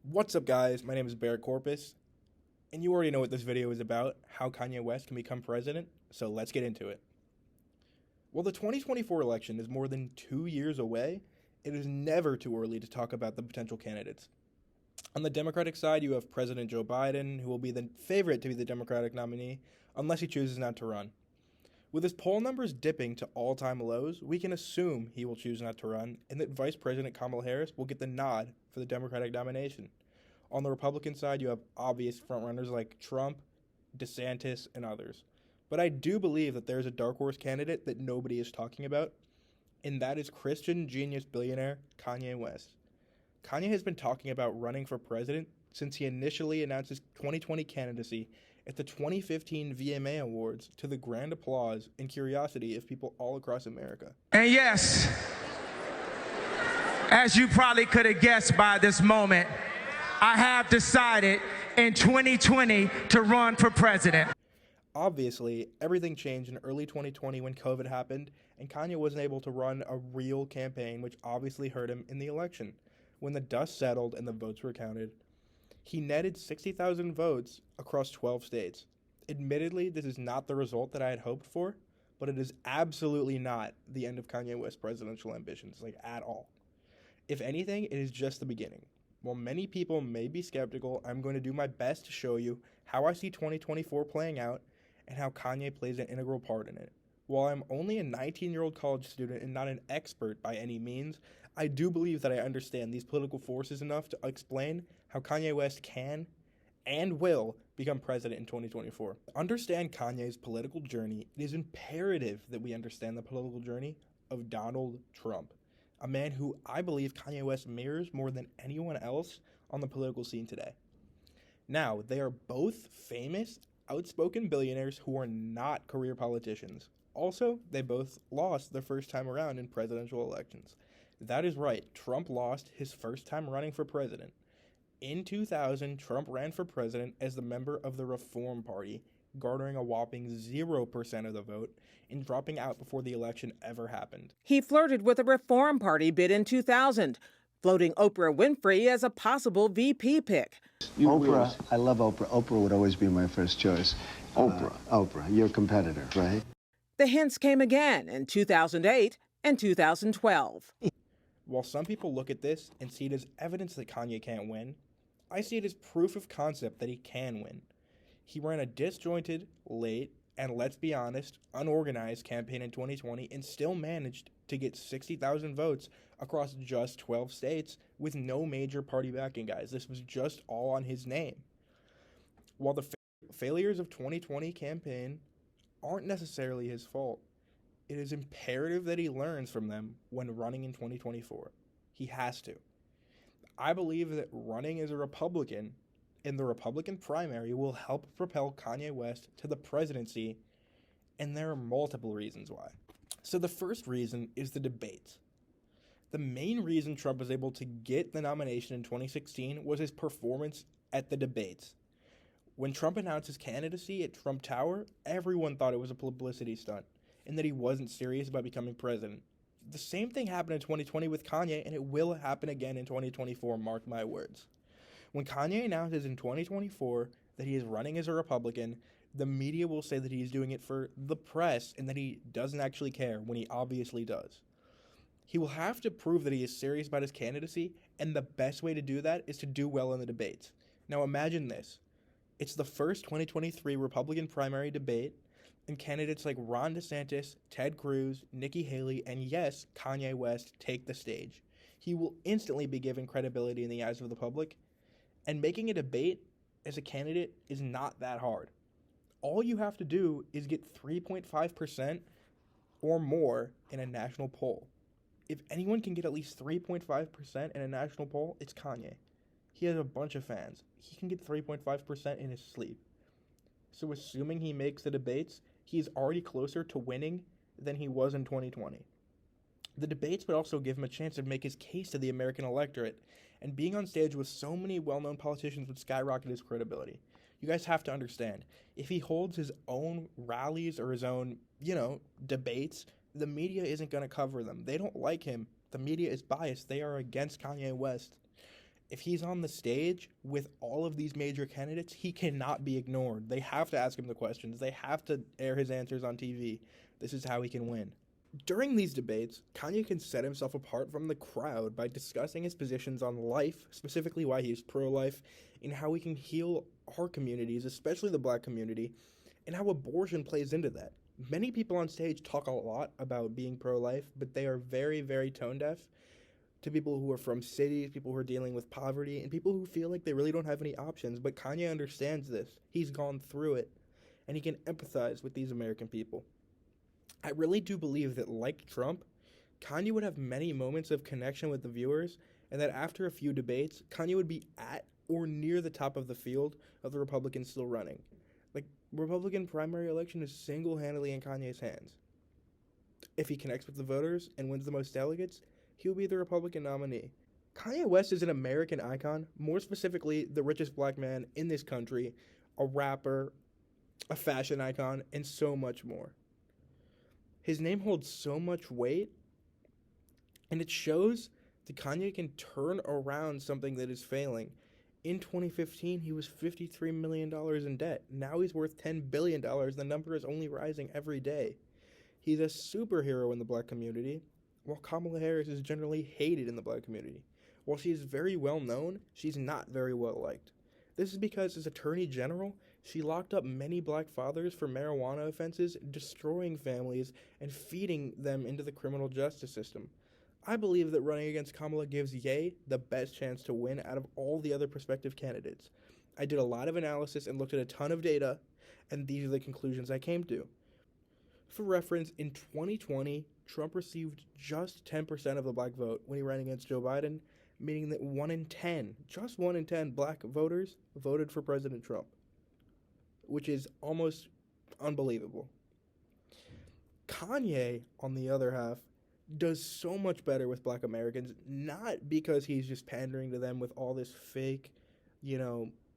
What's up, guys? My name is Barrett Corpus, and you already know what this video is about, how Kanye West can become president, so let's get into it. While the 2024 election is more than 2 years away, it is never too early to talk about the potential candidates. On the Democratic side, you have President Joe Biden, who will be the favorite to be the Democratic nominee, unless he chooses not to run. With his poll numbers dipping to all-time lows, we can assume he will choose not to run, and that Vice President Kamala Harris will get the nod for the Democratic nomination. On the Republican side, you have obvious frontrunners like Trump, DeSantis, and others. But I do believe that there's a dark horse candidate that nobody is talking about, and that is Christian genius billionaire Kanye West. Kanye has been talking about running for president since he initially announced his 2020 candidacy at the 2015 VMA Awards, to the grand applause and curiosity of people all across America. And yes, as you probably could have guessed by this moment, I have decided in 2020 to run for president. Obviously, everything changed in early 2020 when COVID happened, and Kanye wasn't able to run a real campaign, which obviously hurt him in the election. When the dust settled and the votes were counted, he netted 60,000 votes across 12 states. Admittedly, this is not the result that I had hoped for, but it is absolutely not the end of Kanye West's presidential ambitions, at all. If anything, it is just the beginning. While many people may be skeptical, I'm going to do my best to show you how I see 2024 playing out and how Kanye plays an integral part in it. While I'm only a 19-year-old college student and not an expert by any means, I do believe that I understand these political forces enough to explain how Kanye West can and will become president in 2024. To understand Kanye's political journey, it is imperative that we understand the political journey of Donald Trump, a man who I believe Kanye West mirrors more than anyone else on the political scene today. Now, they are both famous, outspoken billionaires who are not career politicians. Also, they both lost their first time around in presidential elections. That is right, Trump lost his first time running for president. In 2000, Trump ran for president as the member of the Reform Party, garnering a whopping 0% of the vote and dropping out before the election ever happened. He flirted with a Reform Party bid in 2000, floating Oprah Winfrey as a possible VP pick. Oprah, I love Oprah. Oprah would always be my first choice. Oprah, your competitor, right? The hints came again in 2008 and 2012. While some people look at this and see it as evidence that Kanye can't win, I see it as proof of concept that he can win. He ran a disjointed, late, and let's be honest, unorganized campaign in 2020 and still managed to get 60,000 votes across just 12 states with no major party backing, guys. This was just all on his name. While the failures of 2020 campaign aren't necessarily his fault, it is imperative that he learns from them when running in 2024. He has to. I believe that running as a Republican in the Republican primary will help propel Kanye West to the presidency, and there are multiple reasons why. So the first reason is the debates. The main reason Trump was able to get the nomination in 2016 was his performance at the debates. When Trump announced his candidacy at Trump Tower, everyone thought it was a publicity stunt and that he wasn't serious about becoming president. The same thing happened in 2020 with Kanye, and it will happen again in 2024, mark my words. When Kanye announces in 2024 that he is running as a Republican, the media will say that he's doing it for the press and that he doesn't actually care, when he obviously does. He will have to prove that he is serious about his candidacy, and the best way to do that is to do well in the debates. Now imagine this. It's the first 2023 Republican primary debate, and candidates like Ron DeSantis, Ted Cruz, Nikki Haley, and yes, Kanye West take the stage. He will instantly be given credibility in the eyes of the public, and making a debate as a candidate is not that hard. All you have to do is get 3.5% or more in a national poll. If anyone can get at least 3.5% in a national poll, it's Kanye. He has a bunch of fans. He can get 3.5% in his sleep. So assuming he makes the debates, he's already closer to winning than he was in 2020. The debates would also give him a chance to make his case to the American electorate, and being on stage with so many well-known politicians would skyrocket his credibility. You guys have to understand, if he holds his own rallies or his own, debates, the media isn't going to cover them. They don't like him. The media is biased. They are against Kanye West. if he's on the stage with all of these major candidates, he cannot be ignored. They have to ask him the questions. They have to air his answers on TV. This is how he can win. During these debates, Kanye can set himself apart from the crowd by discussing his positions on life, specifically why he's pro-life, and how we can heal our communities, especially the black community, and how abortion plays into that. Many people on stage talk a lot about being pro-life, but they are very, very tone-deaf to people who are from cities, people who are dealing with poverty, and people who feel like they really don't have any options. But Kanye understands this. He's gone through it, and he can empathize with these American people. I really do believe that, like Trump, Kanye would have many moments of connection with the viewers, and that after a few debates, Kanye would be at or near the top of the field of the Republicans still running. Like, Republican primary election is single-handedly in Kanye's hands. If he connects with the voters and wins the most delegates, he'll be the Republican nominee. Kanye West is an American icon, more specifically the richest black man in this country, a rapper, a fashion icon, and so much more. His name holds so much weight, and it shows that Kanye can turn around something that is failing. In 2015, he was $53 million in debt. Now he's worth $10 billion. The number is only rising every day. He's a superhero in the black community, while Kamala Harris is generally hated in the black community. While she is very well known, she's not very well liked. This is because, as Attorney General, she locked up many black fathers for marijuana offenses, destroying families, and feeding them into the criminal justice system. I believe that running against Kamala gives Ye the best chance to win out of all the other prospective candidates. I did a lot of analysis and looked at a ton of data, and these are the conclusions I came to. For reference, in 2020, Trump received just 10% of the black vote when he ran against Joe Biden, meaning that 1 in 10, just 1 in 10 black voters voted for President Trump, which is almost unbelievable. Kanye, on the other half, does so much better with black Americans, not because he's just pandering to them with all this fake,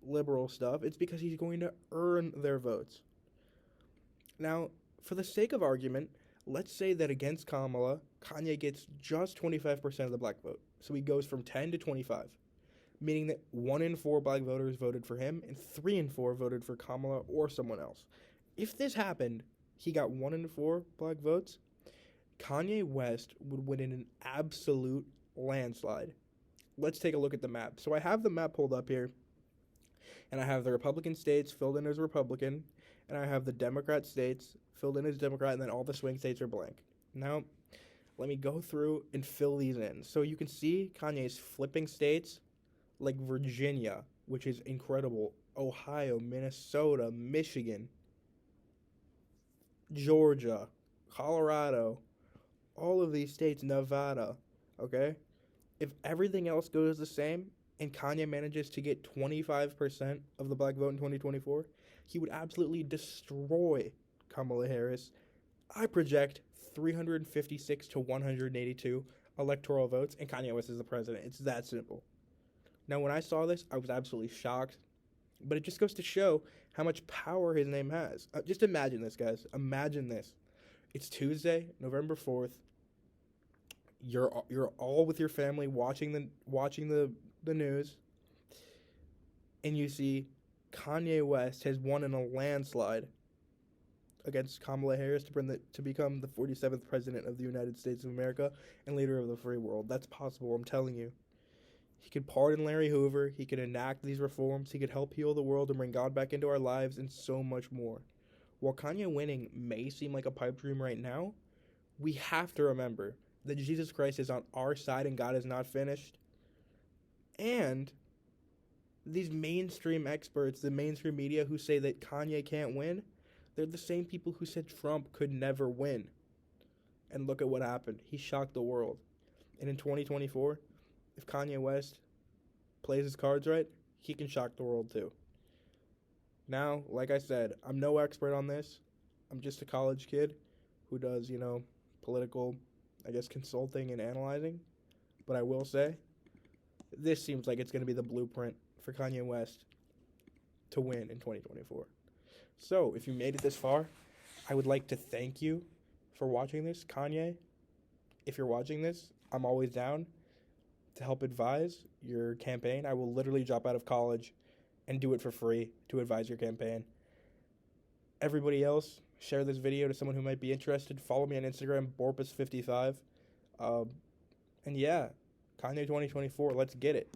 liberal stuff. It's because he's going to earn their votes. Now, for the sake of argument, let's say that against Kamala, Kanye gets just 25% of the black vote. So he goes from 10 to 25, meaning that 1 in 4 black voters voted for him and 3 in 4 voted for Kamala or someone else. If this happened, he got 1 in 4 black votes, Kanye West would win in an absolute landslide. Let's take a look at the map. So I have the map pulled up here, and I have the Republican states filled in as Republican, and I have the Democrat states filled in as Democrat, and then all the swing states are blank. Now, let me go through and fill these in. So you can see Kanye's flipping states like Virginia, which is incredible, Ohio, Minnesota, Michigan, Georgia, Colorado, all of these states, Nevada, okay? If everything else goes the same and Kanye manages to get 25% of the black vote in 2024, he would absolutely destroy Kamala Harris. I project 356 to 182 electoral votes, and Kanye West is the president. It's that simple. Now, when I saw this, I was absolutely shocked, but it just goes to show how much power his name has. Just imagine this, guys. Imagine this. It's Tuesday, November 4th. You're all with your family watching the news, and you see Kanye West has won in a landslide against Kamala Harris to become the 47th president of the United States of America and leader of the free world. That's possible, I'm telling you. He could pardon Larry Hoover. He could enact these reforms. He could help heal the world and bring God back into our lives, and so much more. While Kanye winning may seem like a pipe dream right now, we have to remember that Jesus Christ is on our side and God is not finished. And these mainstream experts, the mainstream media who say that Kanye can't win, they're the same people who said Trump could never win. And look at what happened. He shocked the world. And in 2024, if Kanye West plays his cards right, he can shock the world too. Now, like I said, I'm no expert on this. I'm just a college kid who does, political, consulting and analyzing. But I will say, this seems like it's going to be the blueprint for Kanye West to win in 2024. So, if you made it this far, I would like to thank you for watching this. Kanye, if you're watching this, I'm always down. to help advise your campaign. I will literally drop out of college and do it for free to advise your campaign. Everybody else, share this video to someone who might be interested. Follow me on Instagram, Corpus55. And yeah, Kanye 2024, let's get it.